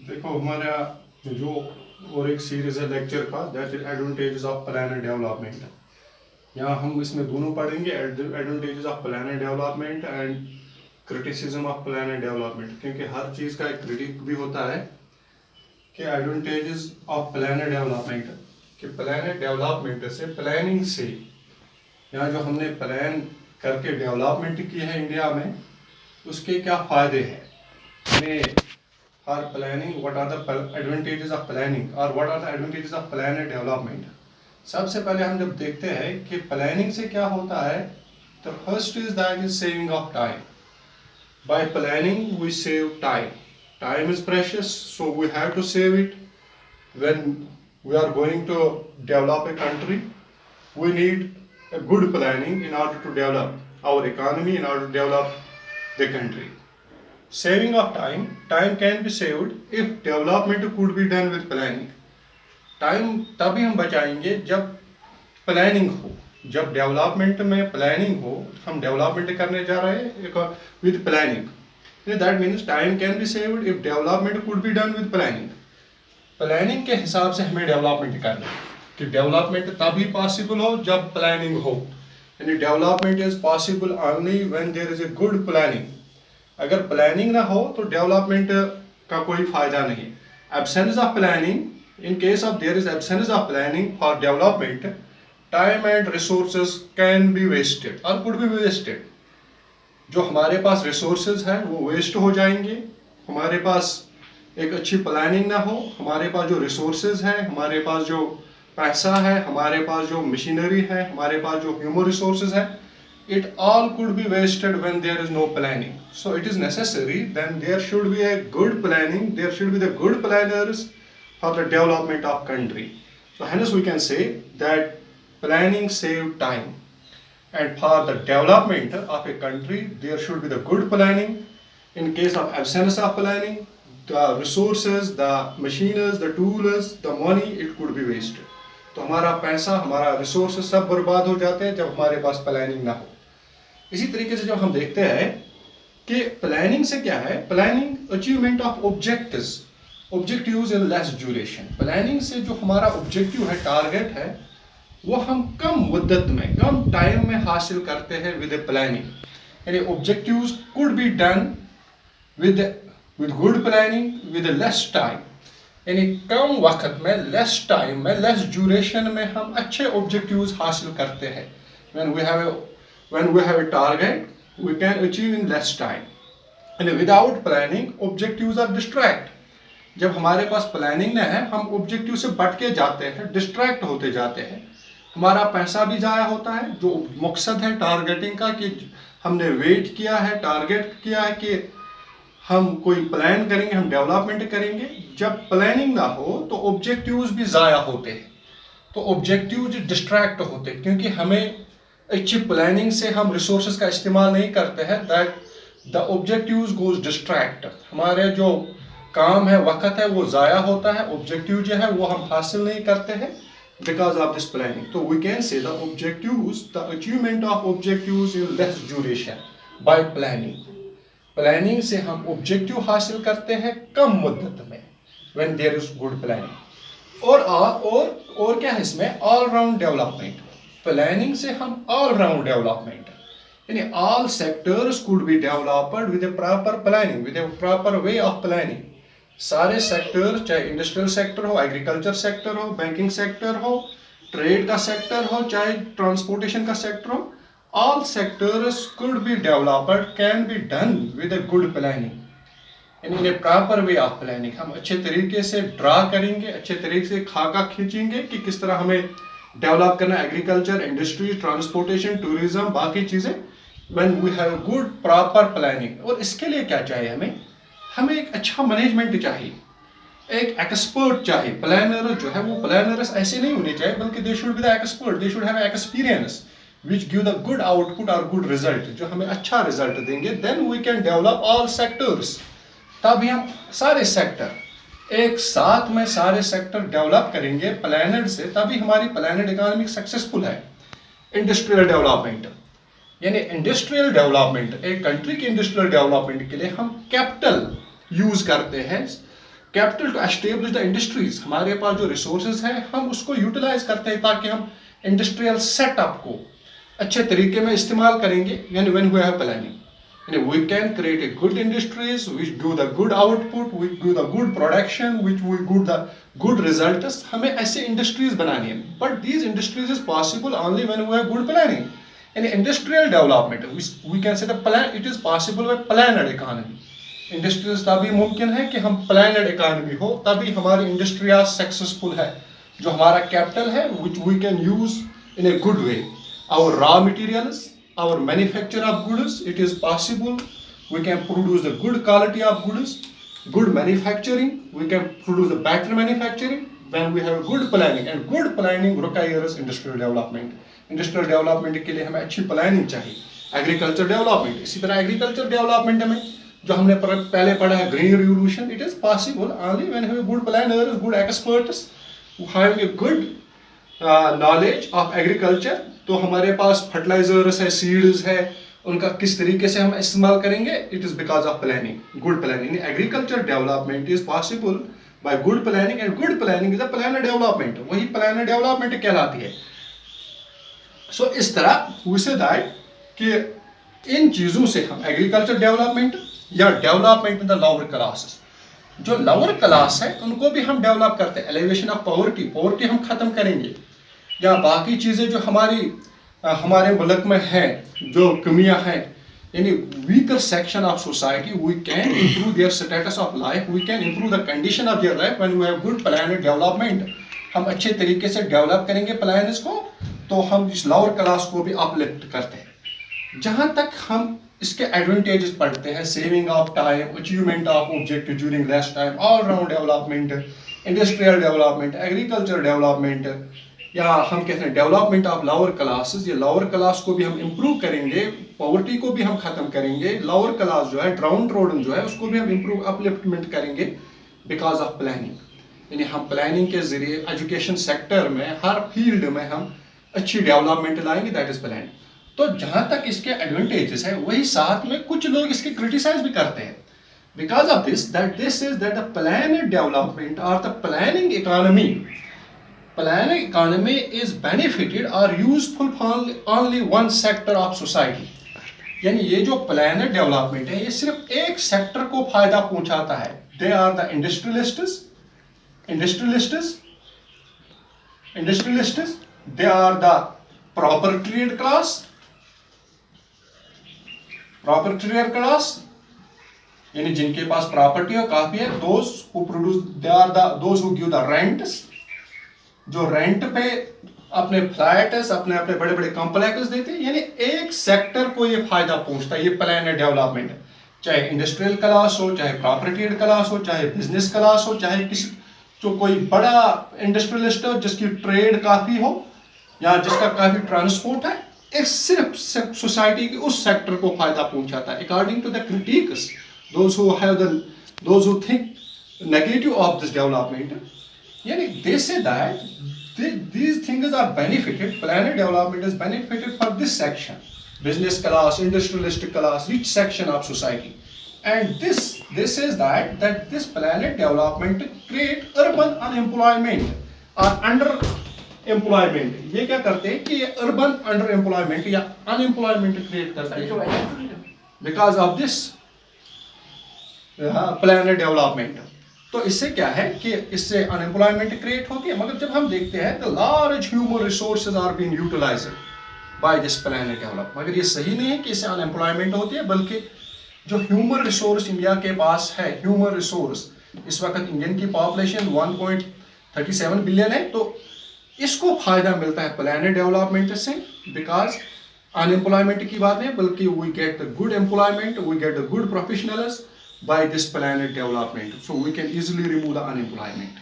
देखो हमारा जो और एक सीरीज है लेक्चर का, that is advantages of planner development. यहाँ हम इसमें दोनों पढ़ेंगे, advantages of planner development and criticism of planner development, क्योंकि हर चीज़ का एक क्रिटिक भी होता है कि एडवांटेजेस ऑफ प्लानर डेवलपमेंट, कि प्लानर डेवलपमेंट से, प्लानिंग से, यहाँ जो हमने प्लान करके डेवलपमेंट की है इंडिया में, उसके क्या फ़ायदे हैं हमें। for planning, what are the advantages of planning or what are the advantages of planner development। सबसे पहले हम जब देखते हैं कि प्लानिंग से क्या होता है, तो first is that is saving of time. By planning we save time. Time is precious, so we have to save it. when we are going to develop a country, we need a good planning in order to develop our economy, in order to develop the country। Saving of time, time can be saved if development could be done with planning। Time तभी हम बचाएंगे जब planning हो, जब development में planning हो। हम development करने जा रहे हैं with planning, that means time can be saved if development could be done with planning. Planning के हिसाब से हमें डेवलपमेंट करना है, कि डेवलपमेंट तभी पॉसिबल हो जब प्लानिंग हो। यानी development is possible only when there is a good planning. अगर प्लानिंग ना हो तो डेवलपमेंट का कोई फायदा नहीं। Absence of planning, in case of there is absence of planning for development, time and resources can be wasted और could be wasted. जो हमारे पास रिसोर्सेज हैं वो वेस्ट हो जाएंगे। हमारे पास एक अच्छी प्लानिंग ना हो, हमारे पास जो रिसोर्सेज है, हमारे पास जो पैसा है, हमारे पास जो मशीनरी है, हमारे पास जो ह्यूमन रिसोर्सेज है, it all could be wasted when there is no planning। So it is necessary, then there should be a good planning, there should be the good planners for the development of country। So hence we can say that planning save time, and for the development of a country there should be the good planning। In case of absence of planning, the resources, the machines, the tools, the money, it could be wasted। तो हमारा पैसा, हमारा resource सब बर्बाद हो जाते हैं जब हमारे पास प्लानिंग ना हो। इसी तरीके से जब हम देखते हैं कि प्लानिंग से क्या है, planning achievement of objectives, objectives in less duration. Planning से जो हमारा ऑब्जेक्टिव है, टारगेट है, वो हम कम मुद्दत में, कम टाइम में हासिल करते हैं विद ए प्लानिंग। यानी objectives could be done with good planning with less time. यानी कम वक्त में, लेस टाइम में, लेस ड्यूरेशन में हम अच्छे ऑब्जेक्टिव्स हासिल करते हैं। When we have a target, we can achieve in less time। And without planning, objectives are distract। जब हमारे पास प्लानिंग नहीं है, हम ऑब्जेक्टिव से भटके जाते हैं, डिस्ट्रैक्ट होते जाते हैं। हमारा पैसा भी जाया होता है, जो मकसद है टारगेटिंग का, कि हमने वेट किया है, टारगेट किया है कि हम कोई प्लान करेंगे, हम डेवलपमेंट करेंगे। जब प्लानिंग ना हो तो ऑब्जेक्टिव्स भी जाया होते हैं, तो ऑब्जेक्टिव्स डिस्ट्रैक्ट होते हैं, क्योंकि हमें अच्छी प्लानिंग से हम रिसोर्सेज का इस्तेमाल नहीं करते हैं, that the objectives goes distract. हमारे जो काम है, वक्त है, वो ज़ाया होता है, ऑब्जेक्टिव जो है वो हम हासिल नहीं करते हैं बिकॉज ऑफ दिस प्लानिंग। तो we can say the objectives, the achievement of objectives in less duration by planning. Planning से हम ऑब्जेक्टिव हासिल करते हैं कम मुद्दत में, when there is good planning. और क्या है इसमें, ऑल राउंड डेवलपमेंट। प्लानिंग से हम ऑल राउंड डेवलपमेंट, यानी all sectors could be developed with A proper planning, with A proper way of planning. सारे सेक्टर, चाहे इंडस्ट्रियल सेक्टर हो, एग्रीकल्चर सेक्टर हो, बैंकिंग सेक्टर हो, ट्रेड का सेक्टर हो, चाहे ट्रांसपोर्टेशन का सेक्टर हो, all sectors could be developed, can be done with A good planning, यानी इन ए प्रॉपर वे ऑफ प्लानिंग। हम अच्छे तरीके से ड्रा करेंगे, अच्छे तरीके से खाका खींचेंगे कि किस तरह हमें डेवलप करना, एग्रीकल्चर, इंडस्ट्री, ट्रांसपोर्टेशन, टूरिज्म, बाकी चीज़ें, when we have good proper planning. और इसके लिए क्या चाहिए हमें एक अच्छा मैनेजमेंट चाहिए, एक एक्सपर्ट चाहिए। प्लानर जो है वो प्लानर्स ऐसे नहीं होने चाहिए, बल्कि they should be the expert, they should have experience which give the good output और गुड रिजल्ट, जो हमें अच्छा रिजल्ट देंगे। Then we can develop all sectors. तभी हम सारे सेक्टर एक साथ में, सारे सेक्टर डेवलप करेंगे प्लानड से, तभी हमारी प्लानड इकोनॉमी सक्सेसफुल है। इंडस्ट्रियल डेवलपमेंट, यानी इंडस्ट्रियल डेवलपमेंट, एक कंट्री के इंडस्ट्रियल डेवलपमेंट के लिए हम कैपिटल यूज करते हैं। Capital to establish the industries, हमारे पास जो रिसोर्सेज है हम उसको यूटिलाइज करते हैं ताकि हम इंडस्ट्रियल सेटअप को अच्छे तरीके में इस्तेमाल करेंगे। यानी व्हेन वी हैव प्लानिंग, यानी we can create a good industries which do the good output, which do the good production, which will do the good results. हमें ऐसे इंडस्ट्रीज बनानी है, but these industries is possible only when we have good planning. यानी industrial development we can say the plan, it is possible by planned economy. Industries तभी मुमकिन है कि हम प्लानड इकोनॉमी हो, तभी हमारी इंडस्ट्रिया सक्सेसफुल है। जो हमारा कैपिटल है which we can use in a good way, our raw materials, our manufacture of goods, it is possible we can produce the good quality of goods, good manufacturing, we can produce the better manufacturing when we have good planning, and good planning requires industrial development. Industrial development के लिए हमें अच्छी planning चाहिए। Agriculture development, इसी तरह agriculture development में जो हमने पहले पढ़ा है green revolution, it is possible only when we have good planners, good experts having a good knowledge of agriculture। तो हमारे पास फर्टिलाइजर्स है, सीड्स है, उनका किस तरीके से हम इस्तेमाल करेंगे, it is because of planning, good planning. Agriculture development is possible by good planning, and good planning is a planner development, वही प्लानर डेवलपमेंट कहलाती है। सो इस तरह वी से दैट कि इन चीजों से हम एग्रीकल्चर डेवलपमेंट या development in the lower classes, जो लोअर क्लास है उनको भी हम डेवलप करते हैं। एलिवेशन ऑफ पॉवर्टी, पॉवर्टी हम खत्म करेंगे, या बाकी चीजें जो हमारे मुल्क में हैं, जो कमियां हैं, यानी weaker section of society, we can improve their status of life, we can improve the condition of their life when we have good plan development. हम अच्छे तरीके से डेवलप करेंगे प्लान्स को, तो हम इस लोअर क्लास को भी अपलिफ्ट करते हैं। जहां तक हम इसके एडवांटेजेस पढ़ते हैं, saving of time, achievement of objective during less time, all round development, industrial development, agriculture development, या हम कहते हैं डेवलपमेंट ऑफ लोअर क्लासेस। ये लोअर क्लास को भी हम इम्प्रूव करेंगे, पॉवर्टी को भी हम खत्म करेंगे, लोअर क्लास जो है, डाउन ट्रोडन जो है, उसको भी हम इम्प्रूव अपलिफ्टमेंट करेंगे बिकॉज ऑफ प्लानिंग। यानी हम प्लानिंग के जरिए एजुकेशन सेक्टर में, हर फील्ड में हम अच्छी डेवलपमेंट लाएंगे, दैट इज प्लानिंग। तो जहां तक इसके एडवांटेजेस है, वही साथ में कुछ लोग इसके क्रिटिसाइज भी करते हैं because of this, that this is that the planned development और the planning economy is benefited और useful for only one sector of society. यानी ये जो प्लानड डेवलपमेंट है, ये सिर्फ एक सेक्टर को फायदा पहुंचाता है। They are the industrialists, they are the propertier class, यानी जिनके पास प्रॉपर्टी हो काफी है, those who produce, they are those who give the rents, जो रेंट पे अपने फ्लैट्स, अपने बड़े बड़े कॉम्प्लेक्स देते हैं। यानी एक सेक्टर को ये फायदा पहुंचता है, ये प्लान डेवलपमेंट, चाहे इंडस्ट्रियल क्लास हो, चाहे प्रॉपर्टी क्लास हो, चाहे बिजनेस क्लास हो, चाहे किसी जो कोई बड़ा इंडस्ट्रियलिस्ट हो जिसकी ट्रेड काफी हो, या जिसका काफी ट्रांसपोर्ट है, एक सिर्फ सोसाइटी के उस सेक्टर को फायदा पहुंचाता है। According to the critics, those who think negative of this development, yani they say that these things are benefited, planned development is benefited for this section, business class, industrialist class, each section of society, and this says that this planned development create urban unemployment or under employment. ये क्या करते हैं कि ये urban under employment या unemployment create करता है because of this plan development. तो इससे क्या है कि इससे अनएम्प्लॉयमेंट क्रिएट होगी। मगर जब हम देखते हैं the large human resources are being utilised by this plan develop, मगर ये सही नहीं है कि इससे अनएम्प्लॉयमेंट होती है, बल्कि जो ह्यूमन रिसोर्स इंडिया के पास है, ह्यूमन रिसोर्स, इस वक्त इंडियन की पॉपुलेशन 1.37 बिलियन है, तो इसको फायदा मिलता है प्लान डेवलपमेंट से, बिकॉज अनएम्प्लॉयमेंट की बात नहीं, बल्कि we get the good employment, we get the good professionals by this plan development, so we can easily remove the unemployment.